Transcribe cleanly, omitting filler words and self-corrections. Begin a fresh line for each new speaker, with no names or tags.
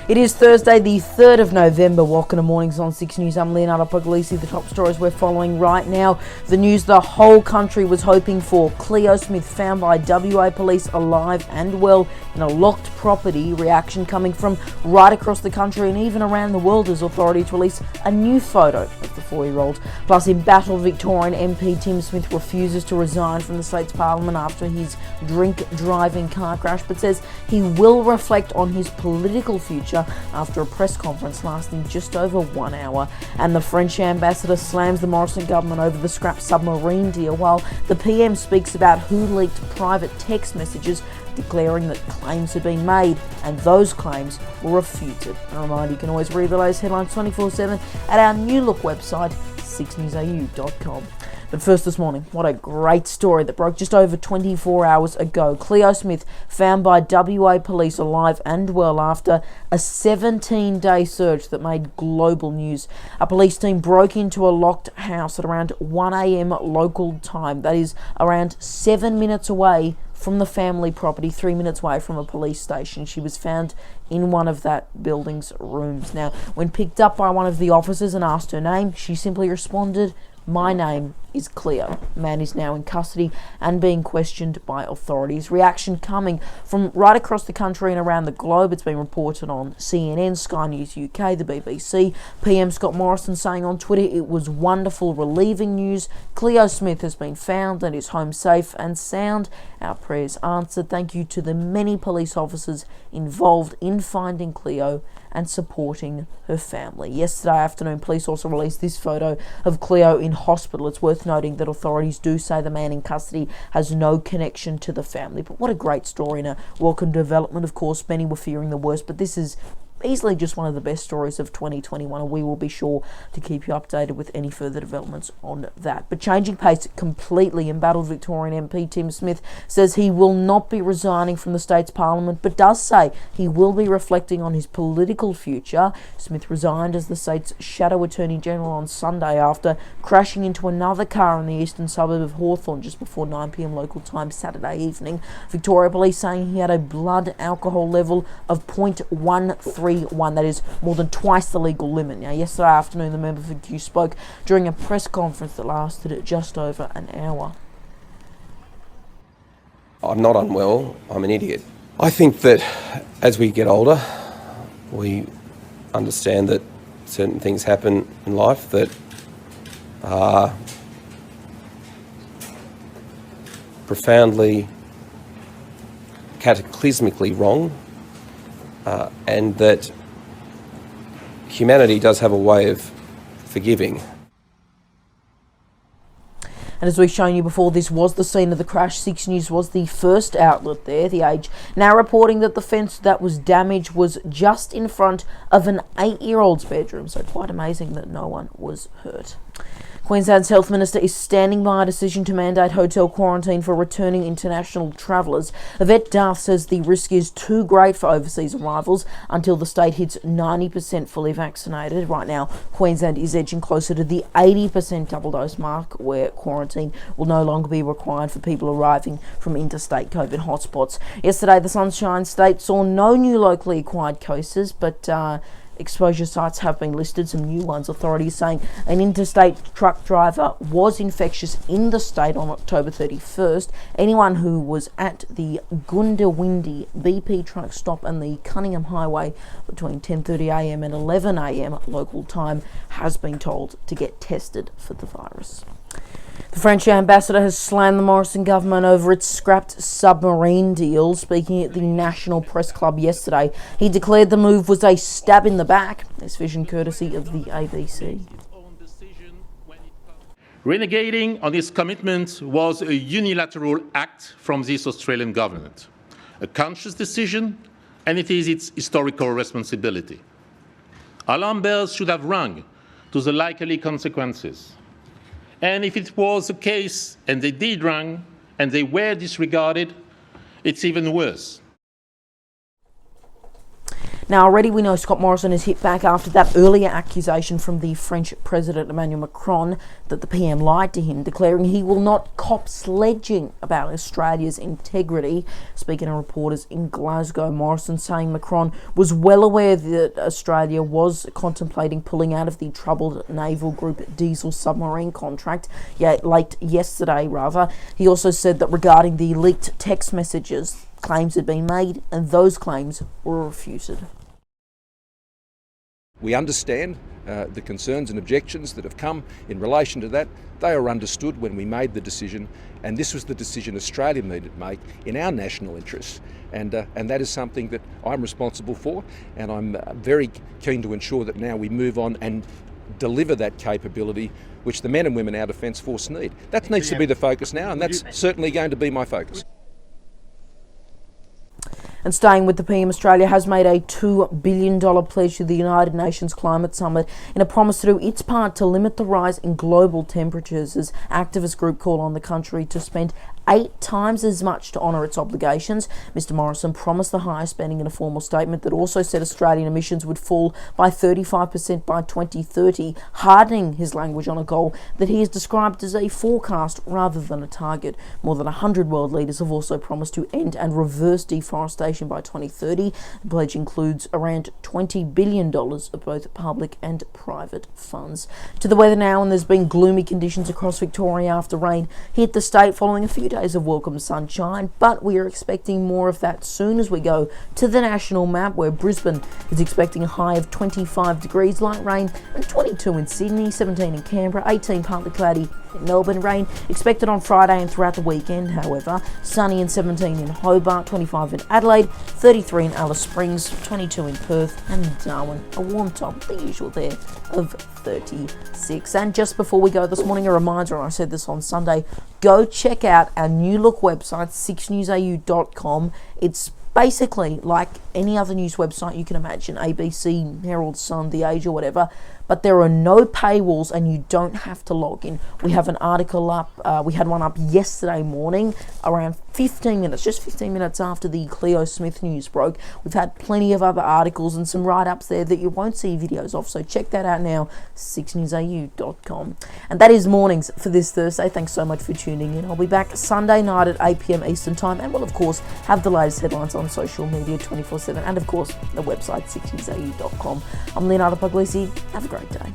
It is Thursday, the 3rd of November. Welcome to Mornings on 6 News. I'm Leonardo Puglisi. The top stories we're following right now. The news the whole country was hoping for. Cleo Smith found by WA police alive and well in a locked property. Reaction coming from right across the country and even around the world as authorities release a new photo of the 4-year-old. Plus, embattled Victorian MP Tim Smith refuses to resign from the state's parliament after his drink-driving car crash, but says he will reflect on his political future after a press conference lasting just over 1 hour. And the French ambassador slams the Morrison government over the scrap submarine deal, while the PM speaks about who leaked private text messages, declaring that claims had been made and those claims were refuted. A reminder, you can always read the latest headlines 24/7 at our new look website, 6newsau.com. But first this morning, what a great story that broke just over 24 hours ago. Cleo Smith found by WA police alive and well after a 17-day search that made global news. A police team broke into a locked house at around 1 a.m. local time. That is around 7 minutes away from the family property, 3 minutes away from a police station. She was found in one of that building's rooms. Now, when picked up by one of the officers and asked her name, she simply responded, "My name is Cleo." The man is now in custody and being questioned by authorities. Reaction coming from right across the country and around the globe. It's been reported on CNN, Sky News UK, the BBC. PM Scott Morrison saying on Twitter, "It was wonderful, relieving news. Cleo Smith has been found and is home safe and sound. Our prayers answered. Thank you to the many police officers involved in finding Cleo and supporting her family." Yesterday afternoon, police also released this photo of Cleo in hospital. It's worth noting that authorities do say the man in custody has no connection to the family. But what a great story and a welcome development. Of course, many were fearing the worst, but this is easily just one of the best stories of 2021, and we will be sure to keep you updated with any further developments on that. But changing pace completely, embattled Victorian MP Tim Smith says he will not be resigning from the state's parliament, but does say he will be reflecting on his political future. Smith resigned as the state's shadow attorney general on Sunday after crashing into another car in the eastern suburb of Hawthorn just before 9 p.m. local time Saturday evening. Victoria police saying he had a blood alcohol level of 0.131. That is more than twice the legal limit. Now, yesterday afternoon, the member for Kew spoke during a press conference that lasted just over an hour.
I'm not unwell, I'm an idiot. I think that as we get older, we understand that certain things happen in life that are profoundly, cataclysmically wrong. And that humanity does have a way of forgiving.
And as we've shown you before, this was the scene of the crash. 6 News was the first outlet there, The Age, now reporting that the fence that was damaged was just in front of an 8-year-old's bedroom. So quite amazing that no one was hurt. Queensland's Health Minister is standing by a decision to mandate hotel quarantine for returning international travellers. Yvette Darth says the risk is too great for overseas arrivals until the state hits 90% fully vaccinated. Right now, Queensland is edging closer to the 80% double-dose mark, where quarantine will no longer be required for people arriving from interstate COVID hotspots. Yesterday, the Sunshine State saw no new locally acquired cases, but exposure sites have been listed, some new ones. Authorities saying an interstate truck driver was infectious in the state on October 31st. Anyone who was at the Goondiwindi BP truck stop and the Cunningham Highway between 10:30am and 11am local time has been told to get tested for the virus. The French ambassador has slammed the Morrison government over its scrapped submarine deal. Speaking at the National Press Club yesterday, he declared the move was a stab in the back. This vision courtesy of the ABC.
Renegating on its commitment was a unilateral act from this Australian government, a conscious decision, and it is its historical responsibility. Alarm bells should have rung to the likely consequences. And if it was the case, and they did run, and they were disregarded, it's even worse.
Now, already we know Scott Morrison has hit back after that earlier accusation from the French President Emmanuel Macron that the PM lied to him, declaring he will not cop sledging about Australia's integrity. Speaking to reporters in Glasgow, Morrison saying Macron was well aware that Australia was contemplating pulling out of the troubled naval group diesel submarine contract, late yesterday. He also said that regarding the leaked text messages, claims had been made and those claims were refuted.
We understand the concerns and objections that have come in relation to that. They are understood when we made the decision, and this was the decision Australia needed to make in our national interests. And that is something that I'm responsible for, and I'm very keen to ensure that now we move on and deliver that capability which the men and women our Defence Force need. That needs to be the focus now, and that's certainly going to be my focus.
And staying with the PM, Australia has made a $2 billion pledge to the United Nations Climate Summit in a promise to do its part to limit the rise in global temperatures, as activist group call on the country to spend 8 times as much to honour its obligations. Mr Morrison promised the higher spending in a formal statement that also said Australian emissions would fall by 35% by 2030, hardening his language on a goal that he has described as a forecast rather than a target. More than 100 world leaders have also promised to end and reverse deforestation by 2030. The pledge includes around $20 billion of both public and private funds. To the weather now, and there's been gloomy conditions across Victoria after rain hit the state following a few days of welcome sunshine, but we are expecting more of that soon as we go to the national map, where Brisbane is expecting a high of 25 degrees, light rain, and 22 in Sydney, 17 in Canberra, 18 partly cloudy in Melbourne, rain expected on Friday and throughout the weekend. However, sunny and 17 in Hobart, 25 in Adelaide, 33 in Alice Springs, 22 in Perth, and Darwin, a warm top, the usual there, of 36. And just before we go this morning, a reminder, and I said this on Sunday, go check out our new look website, 6newsau.com. It's basically like any other news website you can imagine, ABC, Herald, Sun, The Age, or whatever, but there are no paywalls and you don't have to log in. We have an article up, we had one up yesterday morning, around 15 minutes, just 15 minutes after the Cleo Smith news broke. We've had plenty of other articles and some write-ups there that you won't see videos of, so check that out now, 6newsau.com. And that is mornings for this Thursday. Thanks so much for tuning in. I'll be back Sunday night at 8 p.m. Eastern Time, and we'll of course have the latest headlines on social media 24/7, and of course the website 6newsau.com. I'm Leonardo Puglisi. Have a great day.